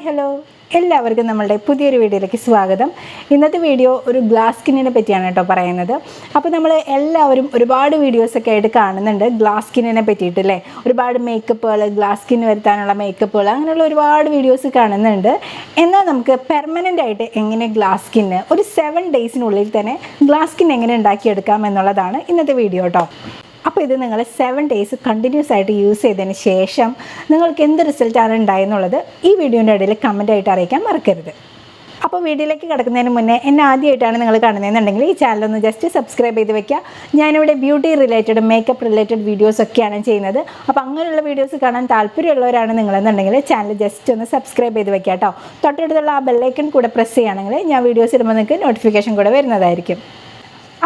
Hello എല്ലാവർക്കും നമ്മളുടെ പുതിയൊരു വീഡിയോയിലേക്ക് സ്വാഗതം. ഇന്നത്തെ വീഡിയോ ഒരു ഗ്ലാസ് സ്കിന്നിനെ പറ്റിയാണ് കേട്ടോ പറയുന്നത്. അപ്പോൾ നമ്മൾ എല്ലാവരും ഒരുപാട് വീഡിയോസൊക്കെ ആയിട്ട് കാണുന്നുണ്ട് ഗ്ലാസ് സ്കിന്നിനെ പറ്റിയിട്ടല്ലേ. ഒരുപാട് മേക്കപ്പുകൾ, ഗ്ലാസ് സ്കിൻ വരുത്താനുള്ള മേക്കപ്പുകൾ, അങ്ങനെയുള്ള ഒരുപാട് വീഡിയോസ് കാണുന്നുണ്ട്. എന്നാൽ നമുക്ക് പെർമനൻ്റ് ആയിട്ട് എങ്ങനെ ഗ്ലാസ് സ്കിന്ന് ഒരു 7 ഡേയ്സിനുള്ളിൽ തന്നെ ഗ്ലാസ് സ്കിൻ എങ്ങനെ ഉണ്ടാക്കിയെടുക്കാം എന്നുള്ളതാണ് ഇന്നത്തെ വീഡിയോ കേട്ടോ. അപ്പോൾ ഇത് നിങ്ങൾ 7 ഡേയ്സ് കണ്ടിന്യൂസ് ആയിട്ട് യൂസ് ചെയ്തതിന് ശേഷം നിങ്ങൾക്ക് എന്ത് റിസൾട്ടാണ് ഉണ്ടായെന്നുള്ളത് ഈ വീഡിയോൻ്റെ ഇടയിൽ കമൻറ്റായിട്ട് അറിയിക്കാൻ മറക്കരുത്. അപ്പോൾ വീഡിയോയിലേക്ക് കിടക്കുന്നതിന് മുന്നേ എന്നെ ആദ്യമായിട്ടാണ് നിങ്ങൾ കാണുന്നതെന്നുണ്ടെങ്കിൽ ഈ ചാനലൊന്ന് ജസ്റ്റ് സബ്സ്ക്രൈബ് ചെയ്ത് വെക്കുക. ഞാനിവിടെ ബ്യൂട്ടി റിലേറ്റഡ്, മേക്കപ്പ് റിലേറ്റഡ് വീഡിയോസൊക്കെയാണ് ചെയ്യുന്നത്. അപ്പോൾ അങ്ങനെയുള്ള വീഡിയോസ് കാണാൻ താല്പര്യമുള്ളവരാണ് നിങ്ങളെന്നുണ്ടെങ്കിൽ ചാനൽ ജസ്റ്റ് ഒന്ന് സബ്സ്ക്രൈബ് ചെയ്ത് വെക്കുക കേട്ടോ. തൊട്ടടുത്തുള്ള ആ ബെല്ലൈക്കൺ കൂടെ പ്രസ് ചെയ്യുകയാണെങ്കിൽ ഞാൻ വീഡിയോസ് ഇടുമ്പോൾ നിങ്ങൾക്ക് നോട്ടിഫിക്കേഷൻ കൂടെ വരുന്നതായിരിക്കും.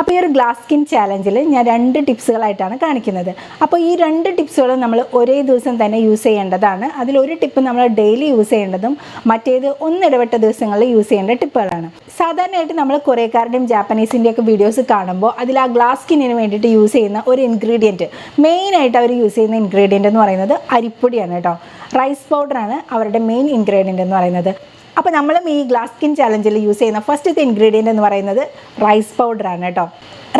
അപ്പോൾ ഈ ഒരു ഗ്ലാസ് സ്കിൻ ചാലഞ്ചിൽ ഞാൻ 2 ടിപ്സുകളായിട്ടാണ് കാണിക്കുന്നത്. അപ്പോൾ ഈ 2 ടിപ്സുകളും നമ്മൾ ഒരേ ദിവസം തന്നെ യൂസ് ചെയ്യേണ്ടതാണ്. അതിലൊരു ടിപ്പ് നമ്മൾ ഡെയിലി യൂസ് ചെയ്യേണ്ടതും മറ്റേത് ഒന്നിടവിട്ട ദിവസങ്ങളിൽ യൂസ് ചെയ്യേണ്ട ടിപ്പുകളാണ്. സാധാരണയായിട്ട് നമ്മൾ കൊറിയക്കാരുടെയും ജാപ്പനീസിൻ്റെയൊക്കെ വീഡിയോസ് കാണുമ്പോൾ അതിൽ ആ ഗ്ലാസ് സ്കിന്നിന് വേണ്ടിയിട്ട് യൂസ് ചെയ്യുന്ന ഒരു ഇൻഗ്രീഡിയൻറ്റ്, മെയിനായിട്ട് അവർ യൂസ് ചെയ്യുന്ന ഇൻഗ്രീഡിയൻ്റ് എന്ന് പറയുന്നത് അരിപ്പൊടിയാണ് കേട്ടോ. റൈസ് പൗഡറാണ് അവരുടെ മെയിൻ ഇൻഗ്രീഡിയൻ്റ് എന്ന് പറയുന്നത്. അപ്പോൾ നമ്മളും ഈ ഗ്ലാസ് സ്കിൻ ചാലഞ്ചിൽ യൂസ് ചെയ്യുന്ന ഫസ്റ്റത്തെ ഇൻഗ്രീഡിയൻ്റ് എന്ന് പറയുന്നത് റൈസ് പൗഡറാണ് കേട്ടോ.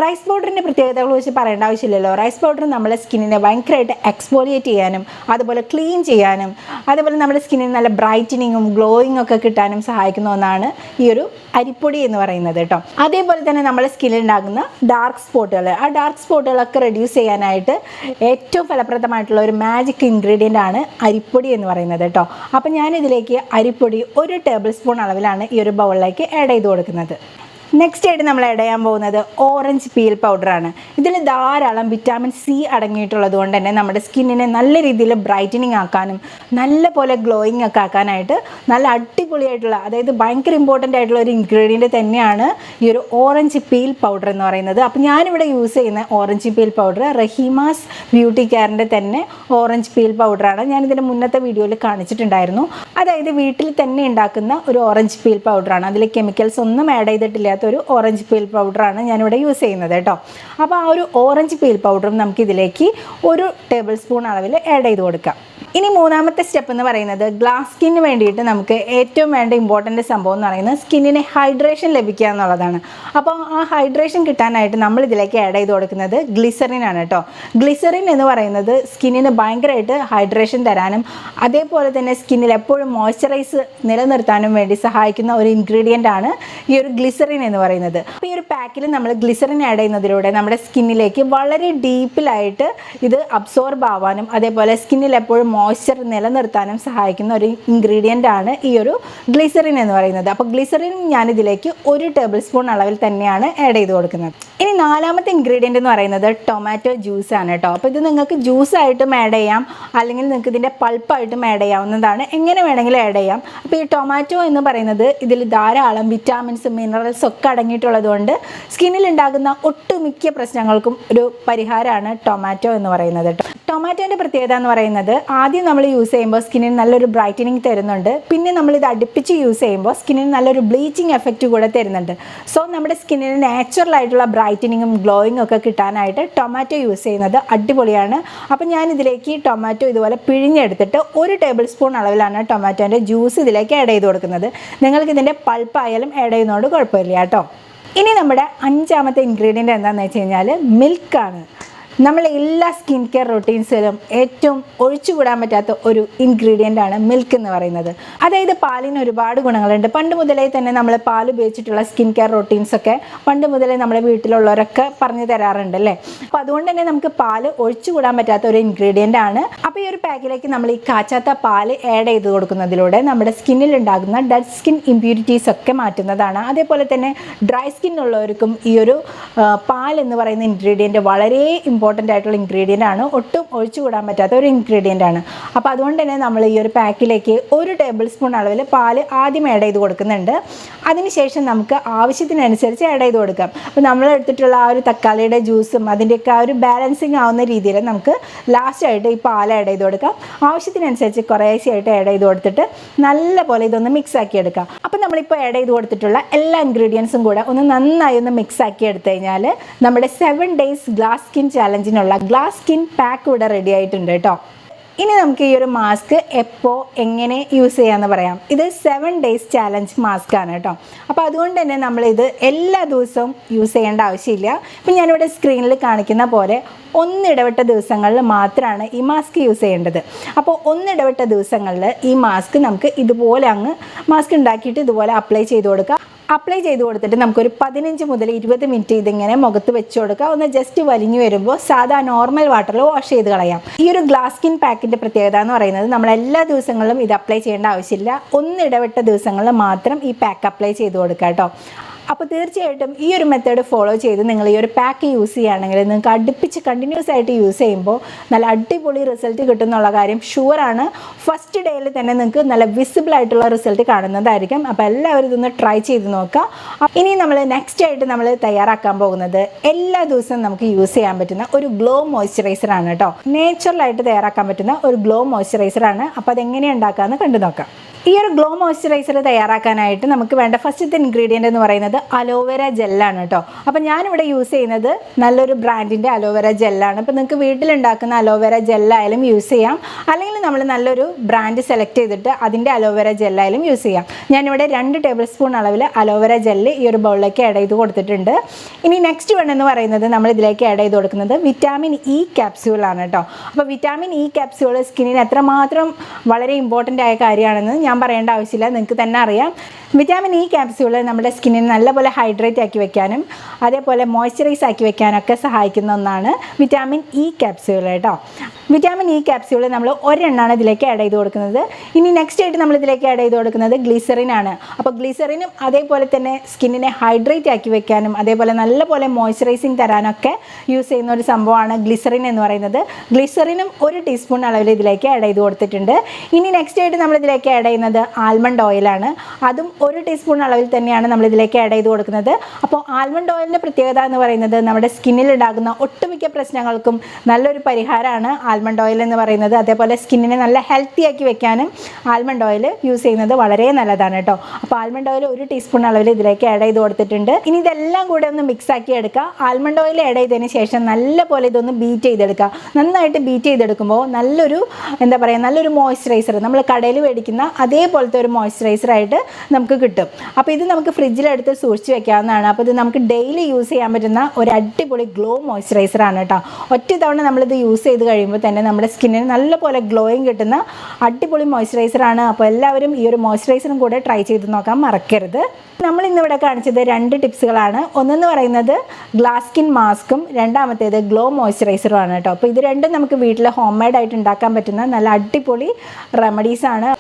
റൈസ് പൗഡറിൻ്റെ പ്രത്യേകതകൾ വെച്ച് പറയേണ്ട ആവശ്യമില്ലല്ലോ. റൈസ് പൗഡർ നമ്മുടെ സ്കിന്നിനെ ഭയങ്കരമായിട്ട് എക്സ്ഫോലിയേറ്റ് ചെയ്യാനും അതുപോലെ ക്ലീൻ ചെയ്യാനും അതുപോലെ നമ്മുടെ സ്കിന്നിന് നല്ല ബ്രൈറ്റനിങ്ങും ഗ്ലോയിങ് ഒക്കെ കിട്ടാനും സഹായിക്കുന്ന ഒന്നാണ് ഈ ഒരു അരിപ്പൊടി എന്ന് പറയുന്നത് കേട്ടോ. അതേപോലെ തന്നെ നമ്മുടെ സ്കിന്നിൽ ഉണ്ടാകുന്ന ഡാർക്ക് സ്പോട്ടുകൾ, ആ ഡാർക്ക് സ്പോട്ടുകളൊക്കെ റെഡ്യൂസ് ചെയ്യാനായിട്ട് ഏറ്റവും ഫലപ്രദമായിട്ടുള്ള ഒരു മാജിക് ഇൻഗ്രീഡിയൻ്റ് ആണ് അരിപ്പൊടി എന്ന് പറയുന്നത് കേട്ടോ. അപ്പോൾ ഞാനിതിലേക്ക് അരിപ്പൊടി 1 ടേബിൾ സ്പൂൺ അളവിലാണ് ഈ ഒരു ബൗളിലേക്ക് ആഡ് ചെയ്ത് കൊടുക്കുന്നത്. നെക്സ്റ്റ് ആയിട്ട് നമ്മൾ ആഡ് ചെയ്യാൻ പോകുന്നത് ഓറഞ്ച് പീൽ പൗഡറാണ്. ഇതിൽ ധാരാളം വിറ്റാമിൻ സി അടങ്ങിയിട്ടുള്ളത് കൊണ്ട് തന്നെ നമ്മുടെ സ്കിന്നിനെ നല്ല രീതിയിൽ ബ്രൈറ്റനിങ് ആക്കാനും നല്ല പോലെ ഗ്ലോയിങ് ഒക്കെ ആക്കാനായിട്ട് നല്ല അടിപൊളിയായിട്ടുള്ള, അതായത് ഭയങ്കര ഇമ്പോർട്ടൻ്റ് ആയിട്ടുള്ള ഒരു ഇൻഗ്രീഡിയൻറ്റ് തന്നെയാണ് ഈ ഒരു ഓറഞ്ച് പീൽ പൗഡർ എന്ന് പറയുന്നത്. അപ്പോൾ ഞാനിവിടെ യൂസ് ചെയ്യുന്ന orange peel powder Raheema's beauty കെയറിൻ്റെ തന്നെ ഓറഞ്ച് പീൽ പൗഡറാണ്. ഞാനിതിൻ്റെ മുന്നത്തെ വീഡിയോയിൽ കാണിച്ചിട്ടുണ്ടായിരുന്നു. അതായത് വീട്ടിൽ തന്നെ ഉണ്ടാക്കുന്ന ഒരു ഓറഞ്ച് പീൽ പൗഡറാണ്. അതിൽ കെമിക്കൽസ് ഒന്നും ആഡ് ചെയ്തിട്ടില്ലാത്ത ഒരു ഓറഞ്ച് പീൽ പൗഡറാണ് ഞാനിവിടെ യൂസ് ചെയ്യുന്നത് കേട്ടോ. അപ്പോൾ ആ ഒരു ഓറഞ്ച് പീൽ പൗഡറും നമുക്കിതിലേക്ക് 1 ടേബിൾ സ്പൂൺ അളവിൽ ആഡ് ചെയ്ത് കൊടുക്കാം. ഇനി മൂന്നാമത്തെ സ്റ്റെപ്പ് എന്ന് പറയുന്നത് ഗ്ലാസ് സ്കിന്നിന് വേണ്ടിയിട്ട് നമുക്ക് ഏറ്റവും വേണ്ട ഇമ്പോർട്ടൻ്റ് സംഭവം എന്ന് പറയുന്നത് സ്കിന്നിന് ഹൈഡ്രേഷൻ ലഭിക്കുക എന്നുള്ളതാണ്. അപ്പോൾ ആ ഹൈഡ്രേഷൻ കിട്ടാനായിട്ട് നമ്മൾ ഇതിലേക്ക് ആഡ് ചെയ്ത് കൊടുക്കുന്നത് ഗ്ലിസറിൻ ആണ് കേട്ടോ. ഗ്ലിസറിൻ എന്ന് പറയുന്നത് സ്കിന്നിന് ഭയങ്കരമായിട്ട് ഹൈഡ്രേഷൻ തരാനും അതേപോലെ തന്നെ സ്കിന്നിൽ എപ്പോഴും മോയ്സ്ചറൈസ് നിലനിർത്താനും വേണ്ടി സഹായിക്കുന്ന ഒരു ഇൻഗ്രീഡിയൻ്റ് ആണ് ഈ ഒരു ഗ്ലിസറിൻ എന്ന് പറയുന്നത്. അപ്പോൾ ഈ ഒരു പാക്കിൽ നമ്മൾ ഗ്ലിസറിൻ ആഡ് ചെയ്യുന്നതിലൂടെ നമ്മുടെ സ്കിന്നിലേക്ക് വളരെ ഡീപ്പിലായിട്ട് ഇത് അബ്സോർബ് ആവാനും അതേപോലെ സ്കിന്നിൽ എപ്പോഴും മോയ്സ്ചർ നിലനിർത്താനും സഹായിക്കുന്ന ഒരു ഇൻഗ്രീഡിയൻ്റ് ആണ് ഈ ഒരു ഗ്ലിസറിൻ എന്ന് പറയുന്നത്. അപ്പോൾ ഗ്ലിസറിൻ ഞാനിതിലേക്ക് 1 ടേബിൾ സ്പൂൺ അളവിൽ തന്നെയാണ് ആഡ് ചെയ്ത് കൊടുക്കുന്നത്. ഇനി 4ാമത്തെ ഇൻഗ്രീഡിയൻ്റ് എന്ന് പറയുന്നത് ടൊമാറ്റോ ജ്യൂസ് ആണ് കേട്ടോ. അപ്പോൾ ഇത് നിങ്ങൾക്ക് ജ്യൂസായിട്ടും ആഡ് ചെയ്യാം, അല്ലെങ്കിൽ നിങ്ങൾക്ക് ഇതിൻ്റെ പൾപ്പായിട്ടും ആഡ് ചെയ്യാവുന്നതാണ്. എങ്ങനെ വേണമെങ്കിലും ആഡ് ചെയ്യാം. അപ്പോൾ ഈ ടൊമാറ്റോ എന്ന് പറയുന്നത് ഇതിൽ ധാരാളം വിറ്റാമിൻസ്, മിനറൽസ് ഒക്കെ അടങ്ങിയിട്ടുള്ളത് കൊണ്ട് സ്കിന്നിൽ ഉണ്ടാകുന്ന ഒട്ടുമിക്ക പ്രശ്നങ്ങൾക്കും ഒരു പരിഹാരമാണ് ടൊമാറ്റോ എന്ന് പറയുന്നത് കേട്ടോ. ടൊമാറ്റോൻ്റെ പ്രത്യേകത എന്ന് പറയുന്നത് ആദ്യം നമ്മൾ യൂസ് ചെയ്യുമ്പോൾ സ്കിന്നിന് നല്ലൊരു ബ്രൈറ്റനിങ് തരുന്നുണ്ട്. പിന്നെ നമ്മളിത് അടുപ്പിച്ച് യൂസ് ചെയ്യുമ്പോൾ സ്കിന്നിന് നല്ലൊരു ബ്ലീച്ചിങ് എഫക്റ്റ് കൂടെ തരുന്നുണ്ട്. സോ നമ്മുടെ സ്കിന്നിന് നാച്ചുറലായിട്ടുള്ള ബ്രൈറ്റനിങ്ങും ഗ്ലോയിങ് ഒക്കെ കിട്ടാനായിട്ട് ടൊമാറ്റോ യൂസ് ചെയ്യുന്നത് അടിപൊളിയാണ്. അപ്പോൾ ഞാനിതിലേക്ക് ടൊമാറ്റോ ഇതുപോലെ പിഴിഞ്ഞെടുത്തിട്ട് 1 ടേബിൾ സ്പൂൺ അളവിലാണ് ടൊമാറ്റോൻ്റെ ജ്യൂസ് ഇതിലേക്ക് ആഡ് ചെയ്ത് കൊടുക്കുന്നത്. നിങ്ങൾക്ക് ഇതിൻ്റെ പൾപ്പായാലും ആഡ് ചെയ്യുന്നതുകൊണ്ട് കുഴപ്പമില്ല കേട്ടോ. ഇനി നമ്മുടെ 5ാമത്തെ ഇൻഗ്രീഡിയൻ്റ് എന്താണെന്ന് വെച്ച് കഴിഞ്ഞാൽ മിൽക്കാണ്. നമ്മളെ എല്ലാ സ്കിൻ കെയർ റൊട്ടീൻസിലും ഏറ്റവും ഒഴിച്ചുകൂടാൻ പറ്റാത്ത ഒരു ഇൻഗ്രീഡിയൻ്റ് ആണ് മിൽക്ക് എന്ന് പറയുന്നത്. അതായത് പാലിന് ഒരുപാട് ഗുണങ്ങളുണ്ട്. പണ്ട് മുതലേ തന്നെ നമ്മൾ പാൽ ഉപയോഗിച്ചിട്ടുള്ള സ്കിൻ കെയർ റൊട്ടീൻസൊക്കെ പണ്ട് മുതലേ നമ്മുടെ വീട്ടിലുള്ളവരൊക്കെ പറഞ്ഞു തരാറുണ്ട് അല്ലേ. അപ്പോൾ അതുകൊണ്ട് തന്നെ നമുക്ക് പാല് ഒഴിച്ചുകൂടാൻ പറ്റാത്ത ഒരു ഇൻഗ്രീഡിയൻ്റ് ആണ്. അപ്പോൾ ഈ ഒരു പാക്കിലേക്ക് നമ്മൾ ഈ കാച്ചാത്ത പാല് ആഡ് ചെയ്ത് കൊടുക്കുന്നതിലൂടെ നമ്മുടെ സ്കിന്നിൽ ഉണ്ടാകുന്ന ഡെഡ് സ്കിൻ ഇമ്പ്യൂരിറ്റീസ് ഒക്കെ മാറ്റുന്നതാണ്. അതേപോലെ തന്നെ ഡ്രൈ സ്കിൻ ഉള്ളവർക്കും ഈ ഒരു പാൽ എന്ന് പറയുന്ന ഇൻഗ്രീഡിയൻറ്റ് വളരെ ഇമ്പോർട്ടൻ്റ് ആയിട്ടുള്ള ഇൻഗ്രീഡിയൻ്റ് ആണ്. ഒട്ടും ഒഴിച്ചുകൂടാൻ പറ്റാത്ത ഒരു ഇൻഗ്രീഡിയൻ്റ് ആണ്. അപ്പോൾ അതുകൊണ്ട് തന്നെ നമ്മൾ ഈ ഒരു പാക്കിലേക്ക് 1 ടേബിൾ സ്പൂൺ അളവിൽ പാൽ ആദ്യം ആഡ് ചെയ്ത് കൊടുക്കുന്നുണ്ട്. അതിനുശേഷം നമുക്ക് ആവശ്യത്തിനനുസരിച്ച് ആഡ് ചെയ്ത് കൊടുക്കാം. അപ്പോൾ നമ്മൾ എടുത്തിട്ടുള്ള ആ ഒരു തക്കാളിയുടെ ജ്യൂസും അതിൻ്റെയൊക്കെ ആ ഒരു ബാലൻസിങ് ആവുന്ന രീതിയിൽ നമുക്ക് ലാസ്റ്റായിട്ട് ഈ പാൽ ആഡ് ചെയ്ത് കൊടുക്കാം. ആവശ്യത്തിനനുസരിച്ച് കുറേശ്ശെയായിട്ട് ആഡ് ചെയ്ത് കൊടുത്തിട്ട് നല്ല പോലെ ഇതൊന്ന് മിക്സ് ആക്കി എടുക്കാം. അപ്പോൾ നമ്മളിപ്പോൾ ആഡ് ചെയ്ത് കൊടുത്തിട്ടുള്ള എല്ലാ ഇൻഗ്രീഡിയൻസും കൂടെ ഒന്ന് നന്നായി ഒന്ന് മിക്സ് ആക്കി എടുത്തു കഴിഞ്ഞാൽ നമ്മുടെ 7 ഡേയ്സ് ഗ്ലാസ് സ്കിൻ ചാലഞ്ചിനുള്ള ഗ്ലാസ് സ്കിൻ പാക്ക് ഇവിടെ റെഡി ആയിട്ടുണ്ട് കേട്ടോ. ഇനി നമുക്ക് ഈ ഒരു മാസ്ക് എപ്പോൾ എങ്ങനെ യൂസ് ചെയ്യാമെന്ന് പറയാം. ഇത് 7 days ചാലഞ്ച് മാസ്ക് ആണ് കേട്ടോ. അപ്പോൾ അതുകൊണ്ട് തന്നെ നമ്മളിത് എല്ലാ ദിവസവും യൂസ് ചെയ്യേണ്ട ആവശ്യമില്ല. ഇപ്പം ഞാനിവിടെ സ്ക്രീനിൽ കാണിക്കുന്ന പോലെ ഒന്നിടവിട്ട ദിവസങ്ങളിൽ മാത്രമാണ് ഈ മാസ്ക് യൂസ് ചെയ്യേണ്ടത്. അപ്പോൾ ഒന്നിടവിട്ട ദിവസങ്ങളിൽ ഈ മാസ്ക് നമുക്ക് ഇതുപോലെ മാസ്ക് ഉണ്ടാക്കിയിട്ട് ഇതുപോലെ അപ്ലൈ ചെയ്ത് കൊടുക്കുക. അപ്ലൈ ചെയ്ത് കൊടുത്തിട്ട് നമുക്കൊരു 15 മുതൽ 20 മിനിറ്റ് ഇതിങ്ങനെ മുഖത്ത് വെച്ച് കൊടുക്കുക. ഒന്ന് ജസ്റ്റ് വലിഞ്ഞു വരുമ്പോൾ സാധാ നോർമൽ വാട്ടറിൽ വാഷ് ചെയ്ത് കളയാം. ഈ ഒരു ഗ്ലാസ് സ്കിൻ പാക്കിൻ്റെ പ്രത്യേകത എന്ന് പറയുന്നത് നമ്മൾ എല്ലാ ദിവസങ്ങളിലും ഇത് അപ്ലൈ ചെയ്യേണ്ട ആവശ്യമില്ല. ഒന്നിടവിട്ട ദിവസങ്ങളിൽ മാത്രം ഈ പാക്ക് അപ്ലൈ ചെയ്ത് കൊടുക്കുക കേട്ടോ. അപ്പോൾ തീർച്ചയായിട്ടും ഈ ഒരു മെത്തേഡ് ഫോളോ ചെയ്ത് നിങ്ങൾ ഈ ഒരു പാക്ക് യൂസ് ചെയ്യുകയാണെങ്കിൽ നിങ്ങൾക്ക് അടുപ്പിച്ച് കണ്ടിന്യൂസ് ആയിട്ട് യൂസ് ചെയ്യുമ്പോൾ നല്ല അടിപൊളി റിസൾട്ട് കിട്ടുന്നുള്ള കാര്യം ഷുവറാണ്. ഫസ്റ്റ് ഡേയിൽ തന്നെ നിങ്ങൾക്ക് നല്ല വിസിബിൾ ആയിട്ടുള്ള റിസൾട്ട് കാണുന്നതായിരിക്കും. അപ്പോൾ എല്ലാവരും ഇതൊന്ന് ട്രൈ ചെയ്ത് നോക്കുക. ഇനി നമ്മൾ നെക്സ്റ്റ് ആയിട്ട് നമ്മൾ തയ്യാറാക്കാൻ പോകുന്നത് എല്ലാ ദിവസവും നമുക്ക് യൂസ് ചെയ്യാൻ പറ്റുന്ന ഒരു ഗ്ലോ മോയ്സ്ചറൈസറാണ് കേട്ടോ. നേച്ചുറലായിട്ട് തയ്യാറാക്കാൻ പറ്റുന്ന ഒരു ഗ്ലോ മോയ്സ്ചറൈസറാണ്. അപ്പോൾ അതെങ്ങനെയാണ് ഉണ്ടാക്കാമെന്ന് കണ്ടു നോക്കാം. ഈ ഒരു ഗ്ലോ മോയ്സ്ചറൈസർ തയ്യാറാക്കാനായിട്ട് നമുക്ക് വേണ്ട ഫസ്റ്റത്തെ ഇൻഗ്രീഡിയൻ്റ് എന്ന് പറയുന്നത് അലോവേര ജെല്ലാണ് കേട്ടോ. അപ്പോൾ ഞാനിവിടെ യൂസ് ചെയ്യുന്നത് നല്ലൊരു ബ്രാൻഡിൻ്റെ അലോവേര ജെല്ലാണ്. അപ്പോൾ നിങ്ങൾക്ക് വീട്ടിലുണ്ടാക്കുന്ന അലോവേര ജെല്ലായാലും യൂസ് ചെയ്യാം, അല്ലെങ്കിൽ നമ്മൾ നല്ലൊരു ബ്രാൻഡ് സെലക്ട് ചെയ്തിട്ട് അതിൻ്റെ അലോവേര ജെല്ലായാലും യൂസ് ചെയ്യാം. ഞാനിവിടെ 2 ടേബിൾ സ്പൂൺ അളവിൽ അലോവേര ജെല്ല് ഈ ഒരു ബൗളിലേക്ക് ആഡ് ചെയ്ത് കൊടുത്തിട്ടുണ്ട്. ഇനി നെക്സ്റ്റ് വൺ എന്ന് പറയുന്നത് നമ്മൾ ഇതിലേക്ക് ആഡ് ചെയ്ത് കൊടുക്കുന്നത് വിറ്റാമിൻ ഇ ക്യാപ്സ്യൂളാണ് കേട്ടോ. അപ്പോൾ വിറ്റാമിൻ ഇ ക്യാപ്സ്യൂൾ സ്കിന്നിന് എത്രമാത്രം വളരെ ഇമ്പോർട്ടൻ്റ് ആയ കാര്യമാണെന്ന് ഞാൻ പറയേണ്ട ആവശ്യമില്ല, നിങ്ങൾക്ക് തന്നെ അറിയാം. വിറ്റാമിൻ ഇ ക്യാപ്സ്യൂൾ നമ്മുടെ സ്കിന്നിനെ നല്ലപോലെ ഹൈഡ്രേറ്റ് ആക്കി വെക്കാനും അതേപോലെ മോയ്സ്ചറൈസ് ആക്കി വെക്കാനൊക്കെ സഹായിക്കുന്ന ഒന്നാണ് വിറ്റാമിൻ ഇ ക്യാപ്സ്യൂൾ കേട്ടോ. വിറ്റാമിൻ ഇ ക്യാപ്സ്യൂൾ നമ്മൾ ഒരെണ്ണമാണ് ഇതിലേക്ക് ആഡ് ചെയ്ത് കൊടുക്കുന്നത്. ഇനി നെക്സ്റ്റ് ആയിട്ട് നമ്മൾ ഇതിലേക്ക് ആഡ് ചെയ്ത് കൊടുക്കുന്നത് ഗ്ലിസറിൻ ആണ്. അപ്പോൾ ഗ്ലിസറിനും അതേപോലെ തന്നെ സ്കിന്നിനെ ഹൈഡ്രേറ്റ് ആക്കി വെക്കാനും അതേപോലെ നല്ലപോലെ മോയ്സ്ചറൈസിങ് തരാനൊക്കെ യൂസ് ചെയ്യുന്ന ഒരു സംഭവമാണ് ഗ്ലിസറിൻ എന്ന് പറയുന്നത്. ഗ്ലിസറിനും 1 ടീസ്പൂൺ അളവിൽ ഇതിലേക്ക് ആഡ് ചെയ്ത് കൊടുത്തിട്ടുണ്ട്. ഇനി നെക്സ്റ്റ് ആയിട്ട് നമ്മൾ ഇതിലേക്ക് ആഡ് ചെയ്യുന്നത് ആൽമണ്ട് ഓയിലാണ്. അതും 1 ടീസ്പൂൺ അളവിൽ തന്നെയാണ് നമ്മൾ ഇതിലേക്ക് ആഡ് ചെയ്ത് കൊടുക്കുന്നത്. അപ്പോൾ ആൽമണ്ട് ഓയിലിൻ്റെ പ്രത്യേകത എന്ന് പറയുന്നത് നമ്മുടെ സ്കിന്നിൽ ഉണ്ടാകുന്ന ഒട്ടുമിക്ക പ്രശ്നങ്ങൾക്കും നല്ലൊരു പരിഹാരമാണ് ആൽമണ്ട് ഓയിൽ എന്ന് പറയുന്നത്. അതേപോലെ സ്കിന്നിനെ നല്ല ഹെൽത്തി ആക്കി വെക്കാനും ആൽമണ്ട് ഓയിൽ യൂസ് ചെയ്യുന്നത് വളരെ നല്ലതാണ് കേട്ടോ. അപ്പോൾ ആൽമണ്ട് ഓയിൽ 1 ടീസ്പൂൺ അളവിൽ ഇതിലേക്ക് ആഡ് ചെയ്ത് കൊടുത്തിട്ടുണ്ട്. ഇനി ഇതെല്ലാം കൂടെ ഒന്ന് മിക്സ് ആക്കി എടുക്കുക. ആൽമണ്ട് ഓയിൽ ആഡ് ചെയ്തതിന് ശേഷം നല്ലപോലെ ഇതൊന്ന് ബീറ്റ് ചെയ്തെടുക്കുക. നന്നായിട്ട് ബീറ്റ് ചെയ്തെടുക്കുമ്പോൾ നല്ലൊരു മോയ്സ്ചറൈസർ നമ്മൾ കടയിൽ മേടിക്കുന്ന അതേപോലത്തെ ഒരു മോയ്സ്ചറൈസറായിട്ട് നമുക്ക് കിട്ടും. അപ്പോൾ ഇത് നമുക്ക് ഫ്രിഡ്ജിലെടുത്ത് സൂക്ഷിച്ച് വെക്കാവുന്നതാണ്. അപ്പോൾ ഇത് നമുക്ക് ഡെയിലി യൂസ് ചെയ്യാൻ പറ്റുന്ന ഒരു അടിപൊളി ഗ്ലോ മോയ്സ്ചറൈസറാണ് കേട്ടോ. ഒറ്റ തവണ നമ്മളിത് യൂസ് ചെയ്ത് കഴിയുമ്പോൾ തന്നെ നമ്മുടെ സ്കിന്നിന് നല്ലപോലെ ഗ്ലോയിങ് കിട്ടുന്ന അടിപൊളി മോയ്സ്ചറൈസറാണ്. അപ്പോൾ എല്ലാവരും ഈ ഒരു മോയ്സ്ചറൈസറും കൂടെ ട്രൈ ചെയ്ത് നോക്കാൻ മറക്കരുത്. നമ്മൾ ഇന്നിവിടെ കാണിച്ചത് 2 ടിപ്സുകളാണ്. ഒന്നെന്ന് പറയുന്നത് ഗ്ലാസ് സ്കിൻ മാസ്കും രണ്ടാമത്തേത് ഗ്ലോ മോയ്സ്ചറൈസറും ആണ് കേട്ടോ. അപ്പോൾ ഇത് രണ്ടും നമുക്ക് വീട്ടിൽ ഹോം മെയ്ഡ് ആയിട്ട് ഉണ്ടാക്കാൻ പറ്റുന്ന നല്ല അടിപൊളി റെമഡീസാണ്.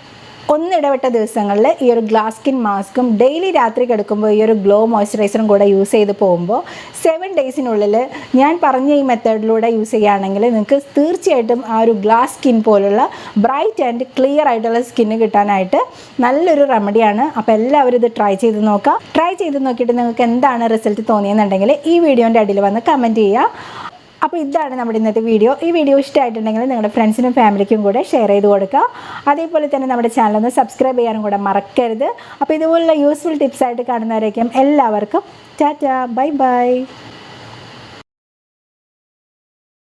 ഒന്നിടവിട്ട ദിവസങ്ങളിൽ ഈ ഒരു ഗ്ലാസ് സ്കിൻ മാസ്കും ഡെയിലി രാത്രി കിടക്കുമ്പോൾ ഈ ഒരു ഗ്ലോ മോയ്സ്ചറൈസറും കൂടെ യൂസ് ചെയ്ത് പോകുമ്പോൾ 7 ഡേയ്സിനുള്ളിൽ ഞാൻ പറഞ്ഞ ഈ മെത്തേഡിലൂടെ യൂസ് ചെയ്യുകയാണെങ്കിൽ നിങ്ങൾക്ക് തീർച്ചയായിട്ടും ആ ഒരു ഗ്ലാസ് സ്കിൻ പോലുള്ള ബ്രൈറ്റ് ആൻഡ് ക്ലിയർ ആയിട്ടുള്ള സ്കിന്ന് കിട്ടാനായിട്ട് നല്ലൊരു റെമഡിയാണ്. അപ്പോൾ എല്ലാവരും ഇത് ട്രൈ ചെയ്ത് നോക്കുക. ട്രൈ ചെയ്ത് നോക്കിയിട്ട് നിങ്ങൾക്ക് എന്താണ് റിസൾട്ട് തോന്നിയെന്നുണ്ടെങ്കിൽ ഈ വീഡിയോൻ്റെ അടിയിൽ വന്ന് കമൻറ്റ് ചെയ്യുക. അപ്പോൾ ഇതാണ് നമ്മുടെ ഇന്നത്തെ വീഡിയോ. ഈ വീഡിയോ ഇഷ്ടമായിട്ടുണ്ടെങ്കിൽ നിങ്ങളുടെ ഫ്രണ്ട്സിനും ഫാമിലിക്കും കൂടെ ഷെയർ ചെയ്ത് കൊടുക്കുക. അതേപോലെ തന്നെ നമ്മുടെ ചാനൽ ഒന്ന് സബ്സ്ക്രൈബ് ചെയ്യാനും കൂടെ മറക്കരുത്. അപ്പോൾ ഇതുപോലുള്ള യൂസ്ഫുൾ ടിപ്സായിട്ട് കാണുന്നവരേക്കും എല്ലാവർക്കും ടാറ്റ, ബൈ ബൈ.